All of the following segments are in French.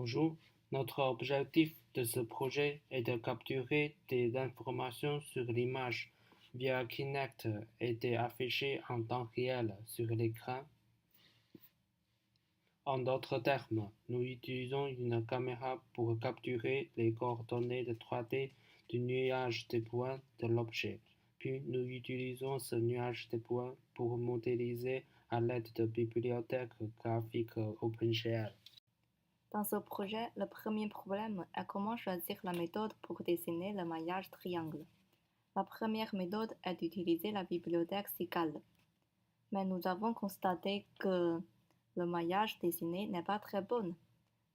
Bonjour, notre objectif de ce projet est de capturer des informations sur l'image via Kinect et d'afficher en temps réel sur l'écran. En d'autres termes, nous utilisons une caméra pour capturer les coordonnées de 3D du nuage de points de l'objet, puis nous utilisons ce nuage de points pour modéliser à l'aide de bibliothèques graphiques OpenGL. Dans ce projet, le premier problème est comment choisir la méthode pour dessiner le maillage triangle. La première méthode est d'utiliser la bibliothèque SICAL. Mais nous avons constaté que le maillage dessiné n'est pas très bon.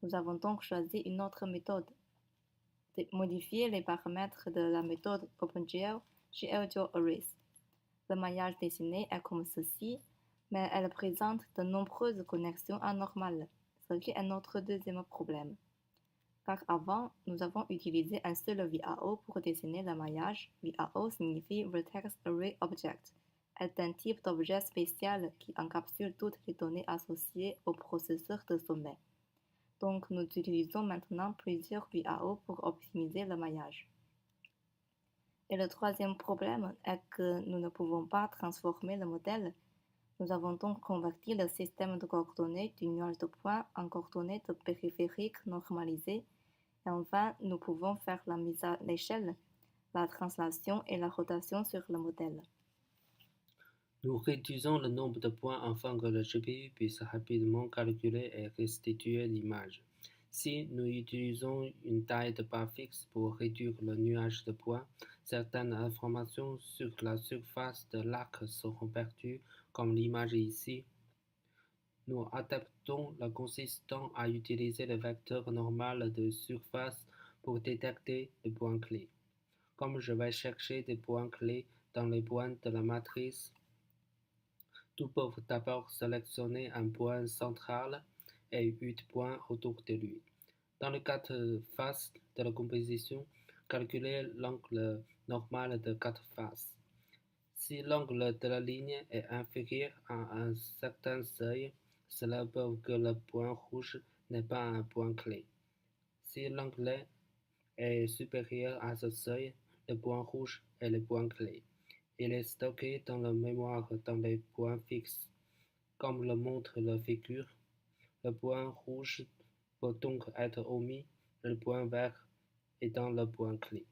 Nous avons donc choisi une autre méthode. Modifier les paramètres de la méthode OpenGL GLGeoArrays. Le maillage dessiné est comme ceci, mais elle présente de nombreuses connexions anormales, ce qui est notre deuxième problème. Car avant, nous avons utilisé un seul VAO pour dessiner le maillage. VAO signifie Vertex Array Object, est un type d'objet spécial qui encapsule toutes les données associées au processeur de sommet. Donc, nous utilisons maintenant plusieurs VAO pour optimiser le maillage. Et le troisième problème est que nous ne pouvons pas transformer le modèle. Nous avons donc converti le système de coordonnées du nuage de points en coordonnées de périphériques normalisées. Et enfin, nous pouvons faire la mise à l'échelle, la translation et la rotation sur le modèle. Nous réduisons le nombre de points afin que le GPU puisse rapidement calculer et restituer l'image. Si nous utilisons une taille de part fixe pour réduire le nuage de points, certaines informations sur la surface de l'arc seront perdues, comme l'image ici. Nous adaptons le consistant à utiliser le vecteur normal de surface pour détecter les points clés. Comme je vais chercher des points clés dans les points de la matrice, nous pouvons d'abord sélectionner un point central et 8 points autour de lui. Dans le cas de face de la composition, calculez l'angle normal de 4 faces. Si l'angle de la ligne est inférieur à un certain seuil, cela prouve que le point rouge n'est pas un point clé. Si l'angle est supérieur à ce seuil, le point rouge est le point clé. Il est stocké dans la mémoire dans les points fixes. Comme le montre la figure, le point rouge peut donc être omis, le point vert étant le point clé.